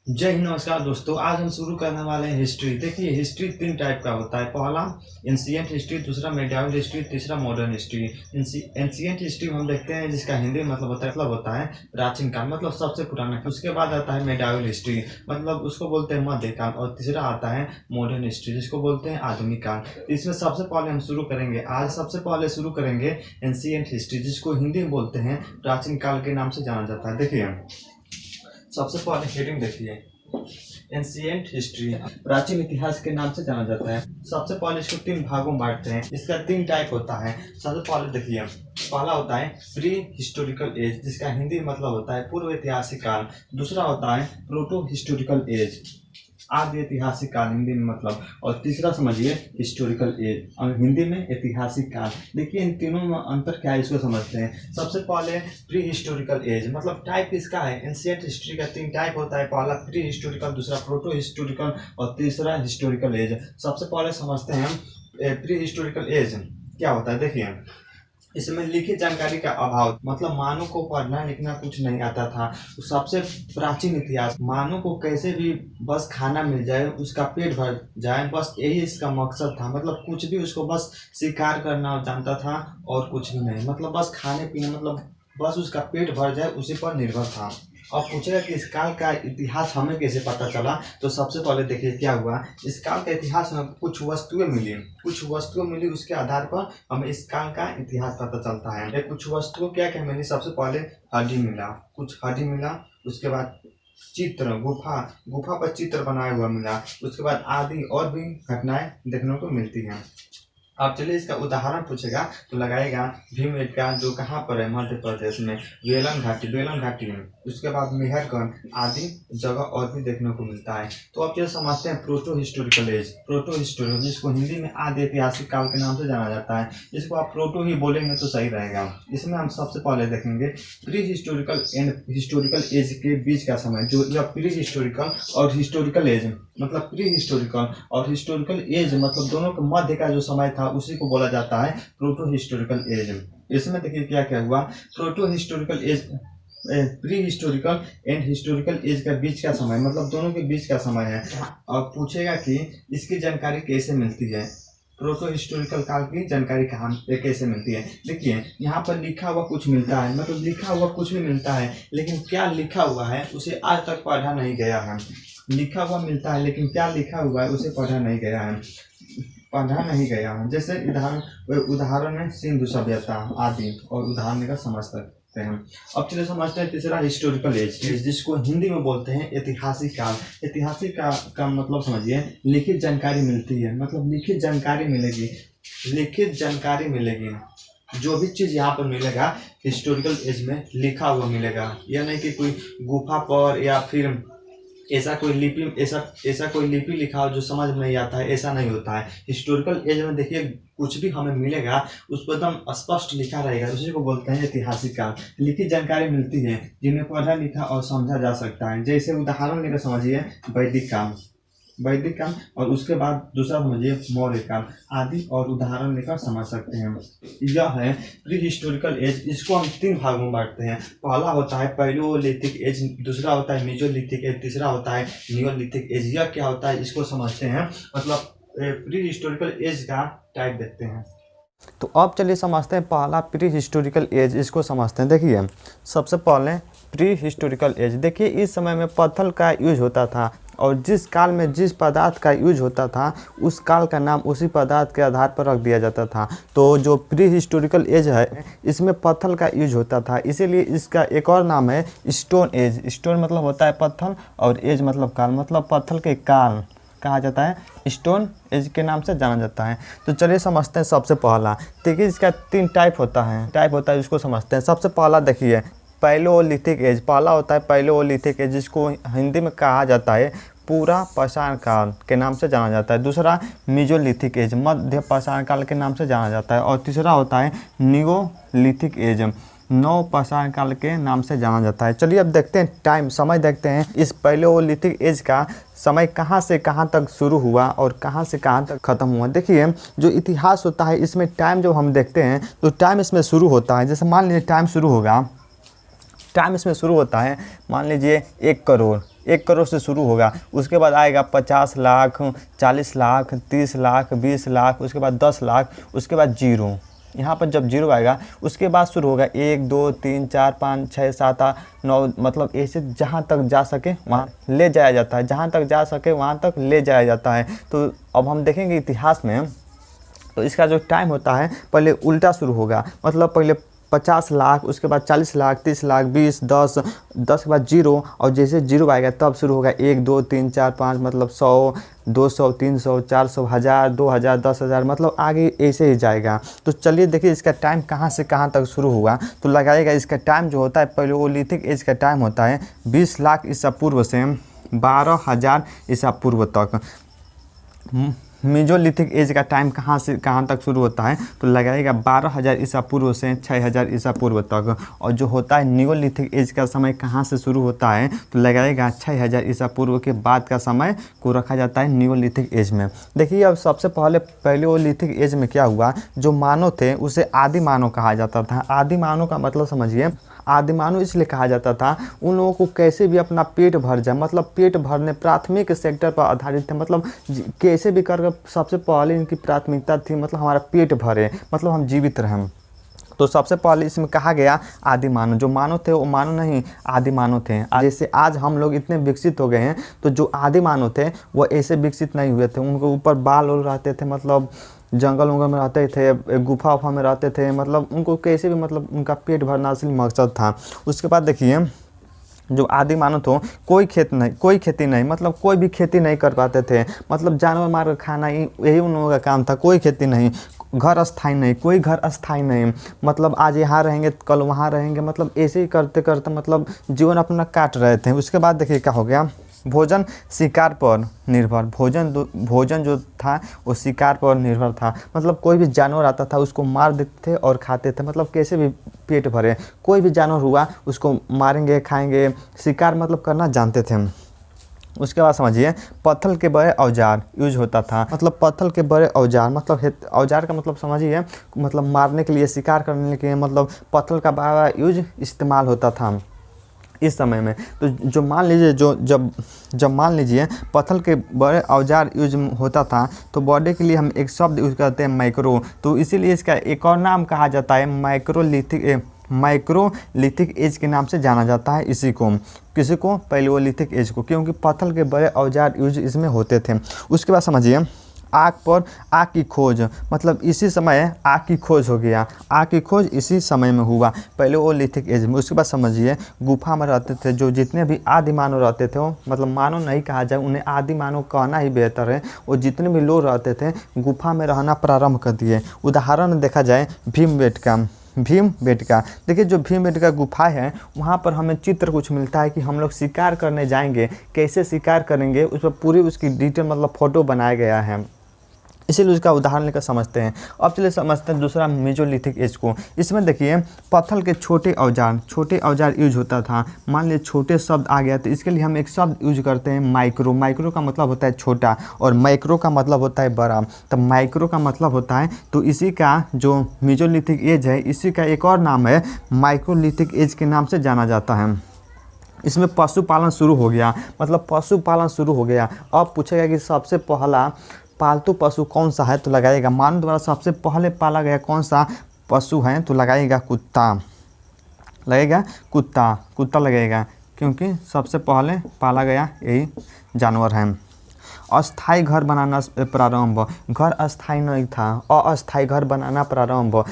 जय हिंद। नमस्कार दोस्तों, आज हम शुरू करने वाले हैं हिस्ट्री। देखिए, हिस्ट्री तीन टाइप का होता है। पहला एंशिएंट हिस्ट्री, दूसरा मेडिवल हिस्ट्री, तीसरा मॉडर्न हिस्ट्री। एंशिएंट हिस्ट्री हम देखते हैं जिसका हिंदी में मतलब होता है प्राचीन काल, मतलब सबसे पुराना। उसके बाद आता है मेडिवल हिस्ट्री, मतलब उसको बोलते हैं मध्यकाल। और तीसरा आता है मॉडर्न हिस्ट्री, जिसको बोलते हैं आधुनिक काल। इसमें सबसे पहले हम शुरू करेंगे, आज सबसे पहले शुरू करेंगे एंशिएंट हिस्ट्री, जिसको हिंदी में बोलते हैं प्राचीन काल के नाम से जाना जाता है। देखिए, सबसे पहले हेडिंग देखिए, एंशिएंट हिस्ट्री, प्राचीन इतिहास के नाम से जाना जाता है। सबसे पहले इसको तीन भागों में बांटते हैं। इसका तीन टाइप होता है। सबसे पहले देखिए, पहला होता है प्री हिस्टोरिकल एज, जिसका हिंदी मतलब होता है पूर्व ऐतिहासिक काल। दूसरा होता है प्रोटो हिस्टोरिकल एज, आदि ऐतिहासिक काल हिंदी में मतलब। और तीसरा समझिए हिस्टोरिकल एज, और हिंदी में ऐतिहासिक काल। देखिए, इन तीनों में अंतर क्या है इसको समझते हैं। सबसे पहले प्री हिस्टोरिकल एज, मतलब टाइप किसका है। एंशिएंट हिस्ट्री का तीन टाइप होता है। पहला प्री हिस्टोरिकल, दूसरा प्रोटो हिस्टोरिकल और तीसरा हिस्टोरिकल एज। सबसे पहले समझते हैं प्री हिस्टोरिकल एज क्या होता है। देखिए, इसमें लिखित जानकारी का अभाव, मतलब मानव को पढ़ना लिखना कुछ नहीं आता था। सबसे प्राचीन इतिहास, मानव को कैसे भी बस खाना मिल जाए, उसका पेट भर जाए, बस यही इसका मकसद था। मतलब कुछ भी उसको बस शिकार करना जानता था और कुछ भी नहीं, मतलब बस खाने पीने, मतलब बस उसका पेट भर जाए उसी पर निर्भर था। अब पूछेगा कि इस काल का इतिहास हमें कैसे पता चला, तो सबसे पहले देखिए क्या हुआ। इस काल का इतिहास में कुछ वस्तुएं मिली, उसके आधार पर हमें इस काल का इतिहास पता चलता है। कुछ वस्तुएं क्या क्या मिली। सबसे पहले हड्डी मिला, उसके बाद चित्र, गुफा पर चित्र बनाया हुआ मिला। उसके बाद आदि और भी घटनाएं देखने को मिलती हैं। अब चलिए इसका उदाहरण पूछेगा तो लगाएगा भीमबेटका, जो कहाँ पर है, मध्य प्रदेश में। बेलन घाटी में। उसके बाद मेहरगढ़ आदि जगह और भी देखने को मिलता है। तो अब चलिए समझते हैं प्रोटो हिस्टोरिकल एज। जिसको हिंदी में आदि ऐतिहासिक काल के नाम से जाना जाता है। इसको आप प्रोटो ही बोलेंगे तो सही रहेगा। इसमें हम सबसे पहले देखेंगे pre historical and historical age के बीच का समय, जो यह प्री हिस्टोरिकल और हिस्टोरिकल एज, मतलब प्री हिस्टोरिकल और हिस्टोरिकल एज, मतलब दोनों के मध्य का जो समय था उसी को बोला जाता है प्रोटो हिस्टोरिकल एज। इसमें देखिए क्या क्या हुआ। Proto historical age, pre historical and historical age का बीच का समय, मतलब दोनों के बीच का समय है। अब पूछेगा कि इसकी जानकारी कैसे मिलती है, प्रोटो हिस्टोरिकल काल की जानकारी कहाँ कैसे मिलती है। देखिए, यहाँ पर लिखा हुआ कुछ मिलता है, मतलब लिखा हुआ कुछ भी मिलता है, लेकिन क्या लिखा हुआ है उसे आज तक पढ़ा नहीं गया है। लिखा हुआ मिलता है, लेकिन क्या लिखा हुआ है उसे पढ़ा नहीं गया है। जैसे उदाहरण है सिंधु सभ्यता आदि, और उदाहरण का समझ सकते हैं। अब चलिए समझते हैं तीसरा हिस्टोरिकल एज, जिसको हिंदी में बोलते हैं ऐतिहासिक काल। ऐतिहासिक का मतलब समझिए लिखित जानकारी मिलती है, मतलब लिखित जानकारी मिलेगी। जो भी चीज़ यहाँ पर मिलेगा हिस्टोरिकल एज में लिखा हुआ मिलेगा। यह नहीं कि कोई गुफा पर या फिर ऐसा कोई लिपि लिखा हो जो समझ में नहीं आता है, ऐसा नहीं होता है। हिस्टोरिकल एज में देखिए कुछ भी हमें मिलेगा उस पर एकदम स्पष्ट लिखा रहेगा, उसी को बोलते हैं ऐतिहासिक काल। लिखित जानकारी मिलती है जिन्हें पढ़ा लिखा और समझा जा सकता है। जैसे उदाहरण लेकर समझिए वैदिक काल, और उसके बाद दूसरा समझिए मौर्य काल आदि, और उदाहरण लेकर समझ सकते हैं। यह है प्री हिस्टोरिकल एज। इसको हम तीन भागों में बांटते हैं। पहला होता है पैलियोलिथिक एज, दूसरा होता है मेसोलिथिक एज, तीसरा होता है नियोलिथिक एज। यह क्या होता है इसको समझते हैं, मतलब प्री हिस्टोरिकल एज का टाइप देखते हैं। तो अब चलिए समझते हैं पहला प्री हिस्टोरिकल एज, इसको समझते हैं। देखिए, सबसे पहले प्री हिस्टोरिकल एज। देखिए, इस समय में पत्थर का यूज होता था, और जिस काल में जिस पदार्थ का यूज होता था उस काल का नाम उसी पदार्थ के आधार पर रख दिया जाता था। तो जो प्री हिस्टोरिकल एज है इसमें पत्थर का यूज होता था, इसीलिए इसका एक और नाम है स्टोन एज। स्टोन मतलब होता है पत्थर, और एज मतलब काल, मतलब पत्थर के काल कहा जाता है, स्टोन एज के नाम से जाना जाता है। तो चलिए समझते हैं सबसे पहला। देखिए, इसका तीन टाइप होता है उसको समझते हैं। सबसे पहला देखिए पैलियोलिथिक एज। पहला होता है पैलियोलिथिक एज, जिसको हिंदी में कहा जाता है पूरा पाषाण काल के नाम से जाना जाता है। दूसरा मेसोलिथिक एज, मध्य पाषाण काल के नाम से जाना जाता है। और तीसरा होता है नियोलिथिक एज, नव पाषाण काल के नाम से जाना जाता है। चलिए अब देखते हैं समय देखते हैं इस पैलियोलिथिक एज का समय कहाँ से कहाँ तक शुरू हुआ और कहाँ से कहाँ तक ख़त्म हुआ। देखिए, जो इतिहास होता है इसमें टाइम जब हम देखते हैं तो टाइम इसमें शुरू होता है। जैसे मान लीजिए टाइम इसमें शुरू होता है, मान लीजिए 1 करोड़ 1 करोड़ से शुरू होगा, उसके बाद आएगा 50 लाख, 40 लाख, 30 लाख, 20 लाख, उसके बाद 10 लाख, उसके बाद जीरो। यहाँ पर जब जीरो आएगा उसके बाद शुरू होगा 1 2 3 4 5 6 7 8 9, मतलब ऐसे जहाँ तक जा सके वहाँ ले जाया जाता है, जहाँ तक जा सके वहाँ तक ले जाया जाता है। तो अब हम देखेंगे इतिहास में, तो इसका जो टाइम होता है पहले उल्टा शुरू होगा, मतलब पहले 50 लाख, उसके बाद 40 लाख, 30 लाख, 20, 10, 10 के बाद जीरो, और जैसे जीरो आएगा तब शुरू होगा 1 2 3 4 5, मतलब 100, 200, 300, 400, 1000, 2000, 10,000, मतलब आगे ऐसे ही जाएगा। तो चलिए देखिए इसका टाइम कहाँ से कहाँ तक शुरू हुआ, तो लगाएगा इसका टाइम जो होता है पैलेओलिथिक एज का टाइम होता है 20 लाख ईसा पूर्व से 12,000 ईसा पूर्व तक। मेजोलिथिक एज का टाइम कहाँ से कहाँ तक शुरू होता है, तो लगाएगा 12,000 ईसा पूर्व से 6,000 ईसा पूर्व तक। और जो होता है नियोलिथिक एज का समय कहाँ से शुरू होता है, तो लगाएगा 6,000 ईसा पूर्व के बाद का समय को रखा जाता है नियोलिथिक एज में। देखिए अब सबसे पहले पैलेओलिथिक एज में क्या हुआ, जो मानव थे उसे आदि मानव कहा जाता था। आदि मानव का मतलब समझिए, आदि मानव इसलिए कहा जाता था उन लोगों को कैसे भी अपना पेट भर जाए, मतलब पेट भरने प्राथमिक सेक्टर पर आधारित थे, मतलब कैसे भी कर सबसे पहले इनकी प्राथमिकता थी मतलब हमारा पेट भरे, मतलब हम जीवित रहें। तो सबसे पहले इसमें कहा गया आदि मानव, जो मानव थे वो मानव नहीं आदि मानव थे। जैसे आज हम लोग इतने विकसित हो गए हैं, तो जो आदि मानव थे वो ऐसे विकसित नहीं हुए थे, उनके ऊपर बाल और रहते थे, मतलब जंगल वंगल में रहते थे, गुफा उफा में रहते थे, मतलब उनको कैसे भी मतलब उनका पेट भरना असली मकसद था। उसके बाद देखिए जो आदि मानव थे कोई खेती नहीं, मतलब कोई भी खेती नहीं कर पाते थे, मतलब जानवर मार कर खाना यही उन लोगों का काम था। कोई खेती नहीं, घर अस्थाई नहीं, कोई घर अस्थाई नहीं, मतलब आज यहाँ रहेंगे कल वहाँ रहेंगे, मतलब ऐसे ही करते करते मतलब जीवन अपना काट रहे थे। उसके बाद देखिए क्या हो गया, भोजन शिकार पर निर्भर, भोजन जो था वो शिकार पर निर्भर था, मतलब कोई भी जानवर आता था उसको मार देते थे और खाते थे, मतलब कैसे भी पेट भरे, कोई भी जानवर हुआ उसको मारेंगे खाएंगे, शिकार मतलब करना जानते थे। उसके बाद समझिए पत्थर के बड़े औजार यूज होता था, मतलब पत्थर के बड़े औजार, मतलब औजार का मतलब समझिए मतलब मारने के लिए, शिकार करने के लिए, मतलब पत्थर का बड़ा यूज इस्तेमाल होता था इस समय में। तो जो मान लीजिए जब मान लीजिए पत्थर के बड़े औजार यूज होता था, तो बॉडी के लिए हम एक शब्द यूज करते हैं माइक्रो, तो इसीलिए इसका एक और नाम कहा जाता है माइक्रोलिथिक एज के नाम से जाना जाता है इसी को, किसी को पैलेओलिथिक एज को, क्योंकि पत्थर के बड़े औजार यूज इसमें होते थे। उसके बाद समझिए आग की खोज, मतलब इसी समय आग की खोज हो गया, आग की खोज इसी समय में हुआ पैलेओलिथिक एज में। उसके बाद समझिए गुफा में रहते थे जो जितने भी आदि मानव रहते थे, वो मतलब मानव नहीं कहा जाए, उन्हें आदि मानव कहना ही बेहतर है, और जितने भी लोग रहते थे गुफा में रहना प्रारंभ कर दिए। उदाहरण देखा जाए भीमबेटका, देखिए जो भीमबेटका गुफा है वहाँ पर हमें चित्र कुछ मिलता है कि हम लोग शिकार करने जाएंगे, कैसे शिकार करेंगे उस पर पूरी उसकी डिटेल मतलब फ़ोटो बनाया गया है, इसीलिए उसका उदाहरण लेकर समझते हैं। अब चलिए समझते हैं दूसरा मेजोलिथिक एज को। इसमें देखिए पत्थर के छोटे औजार यूज होता था। मान लीजिए छोटे शब्द आ गया तो इसके लिए हम एक शब्द यूज करते हैं माइक्रो का मतलब होता है छोटा, और माइक्रो का मतलब होता है बड़ा, तो माइक्रो का मतलब होता है, तो इसी का जो मेजोलिथिक एज है इसी का एक और नाम है माइक्रोलिथिक एज के नाम से जाना जाता है। इसमें पशुपालन शुरू हो गया, मतलब पशुपालन शुरू हो गया। अब पूछेगा कि सबसे पहला पालतू पशु कौन सा है, तो लगाइएगा मानव द्वारा सबसे पहले पाला गया कौन सा पशु है, तो लगाइएगा कुत्ता लगेगा, क्योंकि सबसे पहले पाला गया यही जानवर है। अस्थाई घर बनाना प्रारंभ, घर अस्थाई नहीं था, अस्थाई घर बनाना प्रारंभ,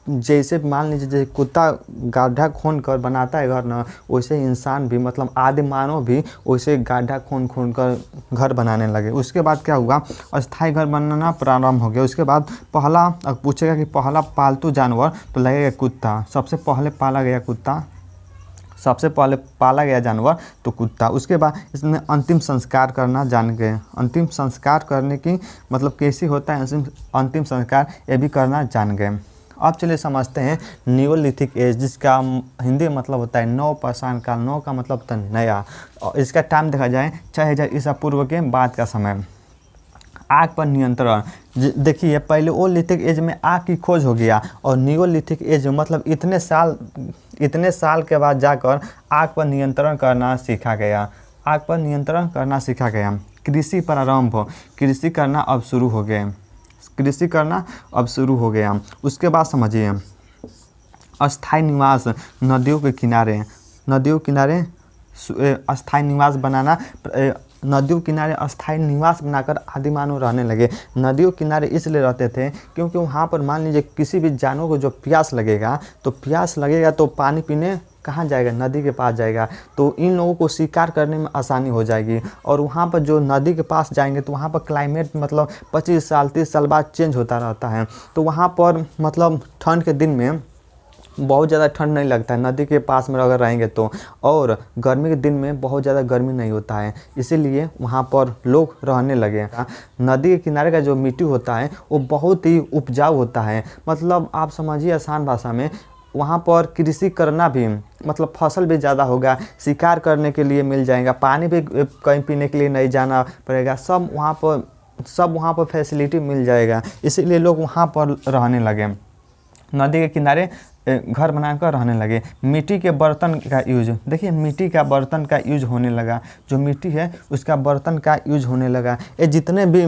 जैसे मान लीजिए जैसे कुत्ता गड्ढा खोन कर बनाता है घर ना, वैसे इंसान भी मतलब आदि मानव भी वैसे गड्ढा खोन कर घर बनाने लगे। उसके बाद क्या हुआ, अस्थाई घर बनाना प्रारंभ हो गया। उसके बाद पहला पूछेगा कि पहला पालतू जानवर, तो लगेगा कुत्ता, सबसे पहले पाला गया जानवर तो कुत्ता। उसके बाद इसमें अंतिम संस्कार करना जान गए, अंतिम संस्कार करने की मतलब कैसे होता है अंतिम संस्कार, ये भी करना जान गए। अब चलिए समझते हैं नियोलिथिक एज, जिसका हिंदी मतलब होता है नवपाषाण काल। नव का मतलब होता है नया, और इसका टाइम देखा जाए 6000 ईसा पूर्व के बाद का समय। आग पर नियंत्रण, देखिए पैलेओलिथिक एज में आग की खोज हो गया, और नियोलिथिक एज में मतलब इतने साल के बाद जाकर आग पर नियंत्रण करना सीखा गया। आग पर नियंत्रण करना सीखा गया। कृषि प्रारंभ, कृषि करना अब शुरू हो गए, कृषि करना अब शुरू हो गया। उसके बाद समझिए अस्थायी निवास, नदियों के किनारे, नदियों किनारे अस्थायी निवास बनाना, नदियों किनारे अस्थायी निवास बनाकर आदि मानव रहने लगे। नदियों किनारे इसलिए रहते थे क्योंकि वहाँ पर मान लीजिए किसी भी जानवर को जो प्यास लगेगा तो पानी पीने कहाँ जाएगा, नदी के पास जाएगा। तो इन लोगों को शिकार करने में आसानी हो जाएगी। और वहाँ पर जो नदी के पास जाएंगे तो वहाँ पर क्लाइमेट मतलब 25 साल 30 साल बाद चेंज होता रहता है। तो वहाँ पर मतलब ठंड के दिन में बहुत ज़्यादा ठंड नहीं लगता है नदी के पास में अगर रहेंगे तो, और गर्मी के दिन में बहुत ज़्यादा गर्मी नहीं होता है, इसीलिए वहाँ पर लोग रहने लगे। नदी के किनारे का जो मिट्टी होता है वो बहुत ही उपजाऊ होता है। मतलब आप समझिए आसान भाषा में, वहाँ पर कृषि करना भी मतलब फसल भी ज़्यादा होगा, शिकार करने के लिए मिल जाएगा, पानी भी कहीं पीने के लिए नहीं जाना पड़ेगा, सब वहाँ पर फैसिलिटी मिल जाएगा। इसीलिए लोग वहाँ पर रहने लगे, नदी के किनारे घर बनाकर रहने लगे। मिट्टी के बर्तन का यूज, देखिए मिट्टी का बर्तन का यूज होने लगा, जो मिट्टी है उसका बर्तन का यूज होने लगा। ये जितने भी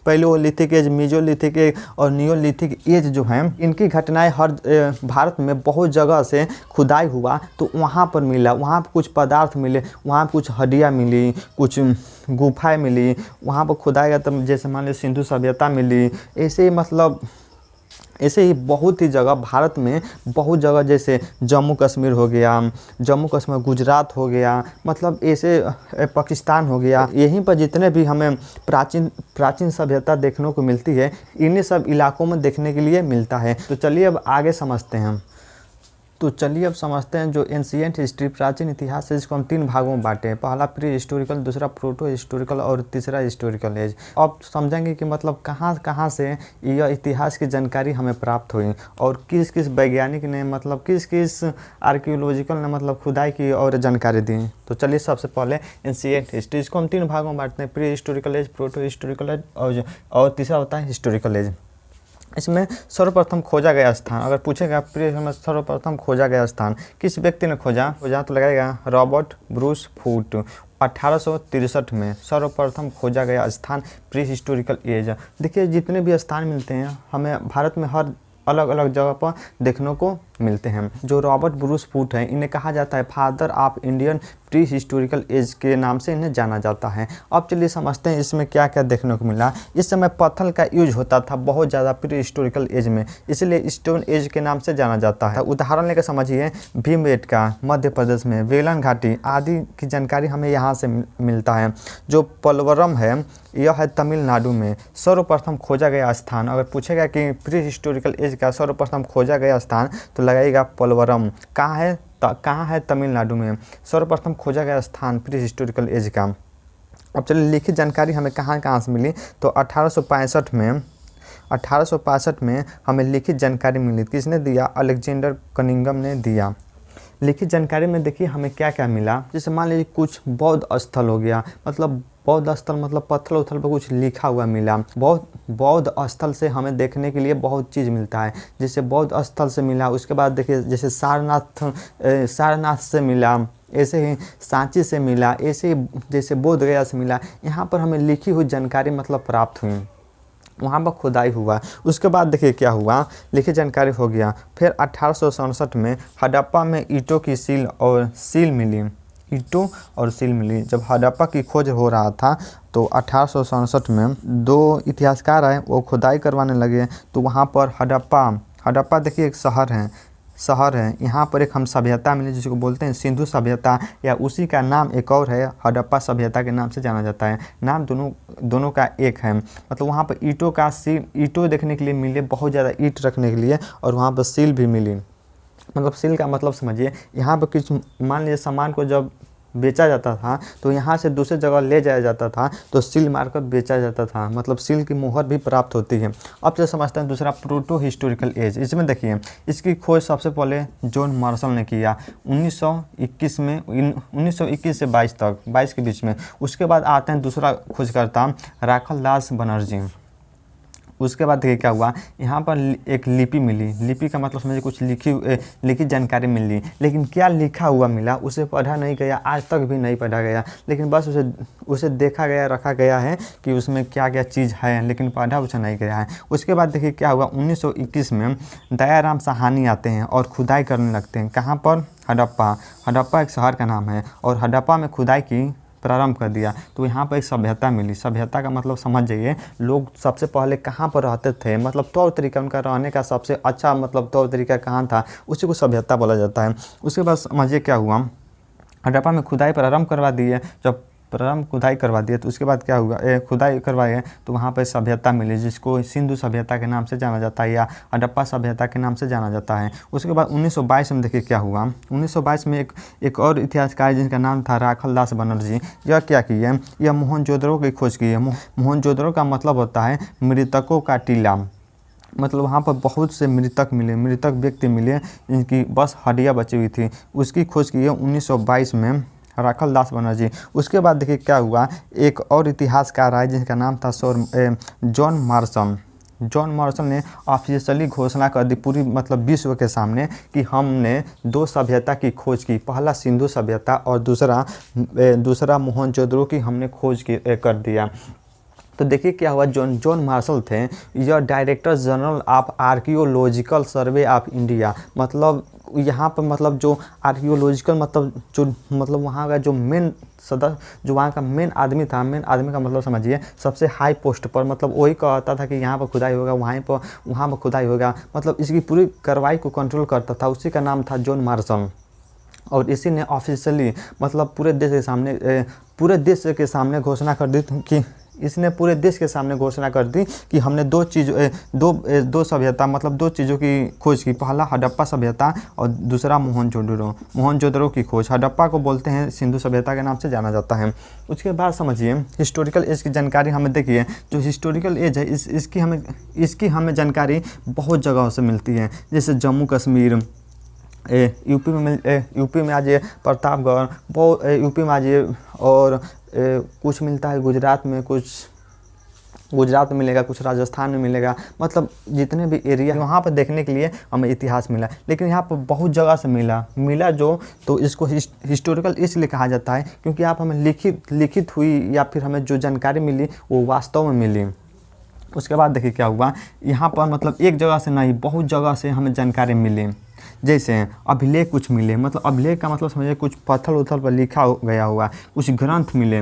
पैलियोलिथिक एज, मेसोलिथिक एज और नियोलिथिक एज जो हैं, इनकी घटनाएं हर भारत में बहुत जगह से खुदाई हुआ तो वहाँ पर मिला, वहाँ पर कुछ पदार्थ मिले, वहाँ पर कुछ हड्डियाँ मिली, कुछ गुफाएँ मिली, वहाँ पर खुदाई गया तब जैसे मान लीजिए सिंधु सभ्यता मिली। ऐसे ही बहुत ही जगह भारत में, बहुत जगह जैसे जम्मू कश्मीर हो गया, जम्मू कश्मीर गुजरात हो गया, मतलब ऐसे पाकिस्तान हो गया, यहीं पर जितने भी हमें प्राचीन सभ्यता देखने को मिलती है इन्हीं सब इलाकों में देखने के लिए मिलता है। तो चलिए अब आगे समझते हैं। जो एंशिएंट हिस्ट्री प्राचीन इतिहास है, इसको हम 3 भागों में बांटे हैं। पहला प्री हिस्टोरिकल, दूसरा प्रोटो हिस्टोरिकल और तीसरा हिस्टोरिकल एज। अब समझेंगे कि मतलब कहाँ से यह इतिहास की जानकारी हमें प्राप्त हुई और किस किस वैज्ञानिक ने मतलब किस आर्कियोलॉजिकल ने मतलब खुदाई की और जानकारी दी। तो चलिए सबसे पहले एंशिएंट हिस्ट्री, इसको हम 3 भागों में बांटते हैं, pre historical age, proto historical age और तीसरा होता है हिस्टोरिकल एज। इसमें सर्वप्रथम खोजा गया स्थान, अगर पूछेगा में सर्वप्रथम खोजा गया स्थान किस व्यक्ति ने खोजा तो लगाएगा रॉबर्ट ब्रूस फूट। 1863 में सर्वप्रथम खोजा गया स्थान प्री हिस्टोरिकल एज। देखिए जितने भी स्थान मिलते हैं हमें भारत में हर अलग अलग जगह पर देखने को मिलते हैं। जो रॉबर्ट ब्रूस फूट हैं इन्हें कहा जाता है father of Indian pre historical age के नाम से इन्हें जाना जाता है। अब चलिए समझते हैं इसमें क्या क्या देखने को मिला। इस समय पत्थर का यूज होता था बहुत ज़्यादा प्री हिस्टोरिकल एज में, इसलिए स्टोन एज के नाम से जाना जाता है। उदाहरण लेकर समझिए भीमबेटका मध्य प्रदेश में, वेलन घाटी आदि की जानकारी हमें यहाँ से मिलता है। जो पोलवरम है यह है तमिलनाडु में। सर्वप्रथम खोजा गया स्थान, अगर पूछेगा कि प्री हिस्टोरिकल एज का सर्वप्रथम खोजा गया स्थान तो लगाएगा पोलवरम। कहाँ है तमिलनाडु में सर्वप्रथम खोजा गया स्थान प्री हिस्टोरिकल एज का। अब चलिए लिखित जानकारी हमें कहाँ से मिली तो 1865 में हमें लिखित जानकारी मिली। किसने दिया? अलेक्जेंडर कनिंघम ने दिया। लिखित जानकारी में देखिए हमें क्या क्या मिला। जैसे मान लीजिए कुछ बौद्ध स्थल हो गया, मतलब बौद्ध स्थल मतलब पत्थर उत्थर पर कुछ लिखा हुआ मिला। बौद्ध स्थल से हमें देखने के लिए बहुत चीज़ मिलता है। जैसे बौद्ध स्थल से मिला, उसके बाद देखिए जैसे सारनाथ से मिला, ऐसे ही सांची से मिला, ऐसे ही जैसे बोध गया से मिला। यहाँ पर हमें लिखी हुई जानकारी मतलब प्राप्त हुई, वहाँ पर खुदाई हुआ। उसके बाद देखिए क्या हुआ, लिखित जानकारी हो गया। फिर 1867 में हड़प्पा में ईंटों की सील मिली। जब हड़प्पा की खोज हो रहा था तो 1867 में 2 इतिहासकार आए, वो खुदाई करवाने लगे। तो वहाँ पर हड़प्पा देखिए एक शहर है, यहाँ पर एक हम सभ्यता मिली जिसको बोलते हैं सिंधु सभ्यता, या उसी का नाम एक और है हड़प्पा सभ्यता के नाम से जाना जाता है। नाम दोनों का एक है। मतलब वहाँ पर ईंटों देखने के लिए मिले, बहुत ज़्यादा ईंट रखने के लिए, और वहाँ पर सील भी मिली। मतलब सील का मतलब समझिए, यहाँ पर कुछ मान लीजिए सामान को जब बेचा जाता था तो यहाँ से दूसरे जगह ले जाया जाता था तो सील मारकर बेचा जाता था, मतलब सील की मोहर भी प्राप्त होती है। अब से समझते हैं दूसरा प्रोटो हिस्टोरिकल एज। इसमें देखिए इसकी खोज सबसे पहले जॉन मार्शल ने किया 1921 में, 1921 से 22 के बीच में। उसके बाद आते हैं दूसरा खोजकर्ता राखल दास बनर्जी। उसके बाद देखिए क्या हुआ, यहाँ पर एक लिपि मिली। लिपि का मतलब समझिए कुछ लिखित जानकारी मिली, लेकिन क्या लिखा हुआ मिला उसे पढ़ा नहीं गया, आज तक भी नहीं पढ़ा गया, लेकिन बस उसे देखा गया, रखा गया है कि उसमें क्या क्या चीज़ है, लेकिन पढ़ा उसे नहीं गया है। उसके बाद देखिए क्या हुआ, 1921 में दयाराम साहनी आते हैं और खुदाई करने लगते हैं। कहाँ पर? हड़प्पा। हड़प्पा एक शहर का नाम है और हड़प्पा में खुदाई की प्रारंभ कर दिया। तो यहाँ पर एक सभ्यता मिली। सभ्यता का मतलब समझ जाइए, लोग सबसे पहले कहाँ पर रहते थे, मतलब तौर तरीका उनका रहने का सबसे अच्छा मतलब तौर तरीका कहाँ था, उसी को सभ्यता बोला जाता है। उसके बाद समझिए क्या हुआ, हड़प्पा में खुदाई प्रारंभ करवा दी है। जब प्रारंभ खुदाई करवा दिए तो उसके बाद क्या हुआ, खुदाई करवाई है तो वहाँ पर सभ्यता मिली, जिसको सिंधु सभ्यता के नाम से जाना जाता है या हड़प्पा सभ्यता के नाम से जाना जाता है। उसके बाद 1922 में देखिए क्या हुआ, 1922 में एक और इतिहासकार जिनका नाम था राखल दास बनर्जी, यह क्या किए, यह मोहनजोदड़ो की खोज की है। मोहनजोदड़ो का मतलब होता है मृतकों का टीला। मतलब वहाँ पर बहुत से मृतक मिले, मृतक व्यक्ति मिले जिनकी बस हड्डियाँ बची हुई थी। उसकी खोज की है 1922 में राखल दास बनर्जी। उसके बाद देखिए क्या हुआ, एक और इतिहासकार आए जिनका नाम था जॉन मार्शल। जॉन मार्शल ने ऑफिशियली घोषणा कर दी पूरी मतलब विश्व के सामने कि हमने 2 सभ्यता की खोज की, पहला सिंधु सभ्यता और दूसरा मोहनजोदड़ो की हमने खोज कर दिया। तो देखिए क्या हुआ, जॉन मार्शल थे, यह director general of archaeological survey of India. मतलब यहाँ पर मतलब जो आर्कियोलॉजिकल मतलब वहाँ का जो मेन सदस्य, जो वहाँ का मेन आदमी था, मेन आदमी का मतलब समझिए सबसे हाई पोस्ट पर, मतलब वही कहता था कि यहाँ पर खुदाई होगा, वहाँ पर खुदाई होगा, मतलब इसकी पूरी कार्रवाई को कंट्रोल करता था। उसी का नाम था जॉन मार्शल। और इसी ने ऑफिशियली मतलब पूरे देश के सामने घोषणा कर दी कि इसने पूरे देश के सामने घोषणा कर दी कि हमने दो सभ्यता मतलब 2 चीज़ों की खोज की, पहला हड़प्पा सभ्यता और दूसरा मोहनजोदड़ो की खोज। हड़प्पा को बोलते हैं सिंधु सभ्यता के नाम से जाना जाता है। उसके बाद समझिए हिस्टोरिकल एज की जानकारी हमें देखिए, जो हिस्टोरिकल एज है इसकी हमें जानकारी बहुत जगहों से मिलती है, जैसे जम्मू कश्मीर, यूपी में आज ये प्रतापगढ़, बहुत यूपी में आज ये, और कुछ मिलता है गुजरात में, कुछ गुजरात में मिलेगा, कुछ राजस्थान में मिलेगा। मतलब जितने भी एरिया वहाँ पर देखने के लिए हमें इतिहास मिला, लेकिन यहाँ पर बहुत जगह से मिला जो, तो इसको हिस्टोरिकल इसलिए कहा जाता है क्योंकि आप हमें लिखित हुई या फिर हमें जो जानकारी मिली वो वास्तव में मिली। उसके बाद देखिए क्या हुआ, यहाँ पर मतलब एक जगह से नहीं, बहुत जगह से हमें जानकारी मिली। जैसे अभिलेख कुछ मिले, मतलब अभिलेख का मतलब समझिए कुछ पत्थर उत्थर पर लिखा गया हुआ, कुछ ग्रंथ मिले।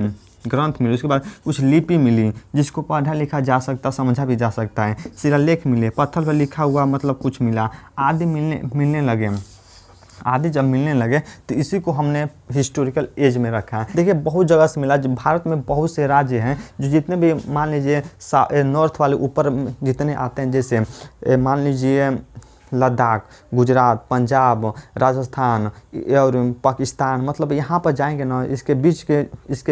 उसके बाद कुछ लिपि मिली जिसको पढ़ा लिखा जा सकता, समझा भी जा सकता है। शिलालेख मिले, पत्थर पर लिखा हुआ मतलब कुछ मिला। आदि जब मिलने लगे तो इसी को हमने हिस्टोरिकल एज में रखा है। देखिए बहुत जगह से मिला। जो भारत में बहुत से राज्य हैं, जो जितने भी मान लीजिए नॉर्थ वाले ऊपर जितने आते हैं, जैसे मान लीजिए लद्दाख, गुजरात, पंजाब, राजस्थान और पाकिस्तान, मतलब यहाँ पर जाएंगे ना, इसके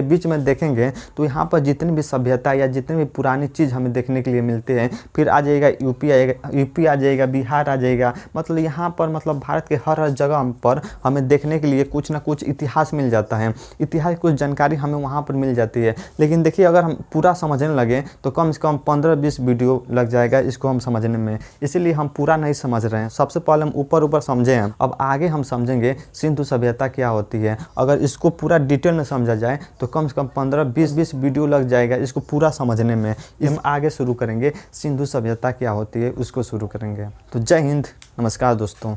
बीच में देखेंगे तो यहाँ पर जितनी भी सभ्यता या जितनी भी पुरानी चीज़ हमें देखने के लिए मिलते हैं। फिर आ जाएगा यूपी आ जाएगा, बिहार आ जाएगा, मतलब यहाँ पर मतलब भारत के हर जगह पर हमें देखने के लिए कुछ ना कुछ इतिहास मिल जाता है। इतिहास कुछ जानकारी हमें वहाँ पर मिल जाती है। लेकिन देखिए अगर हम पूरा समझने लगे तो कम से कम 15-20 वीडियो लग जाएगा इसको हम समझने में, इसीलिए हम पूरा नहीं समझ रहे हैं। सबसे पहले हम ऊपर समझे हैं, अब आगे हम समझेंगे सिंधु सभ्यता क्या होती है। अगर इसको पूरा डिटेल में समझा जाए तो कम से कम 15-20 वीडियो लग जाएगा इसको पूरा समझने में। हम आगे शुरू करेंगे, सिंधु सभ्यता क्या होती है उसको शुरू करेंगे। तो जय हिंद, नमस्कार दोस्तों।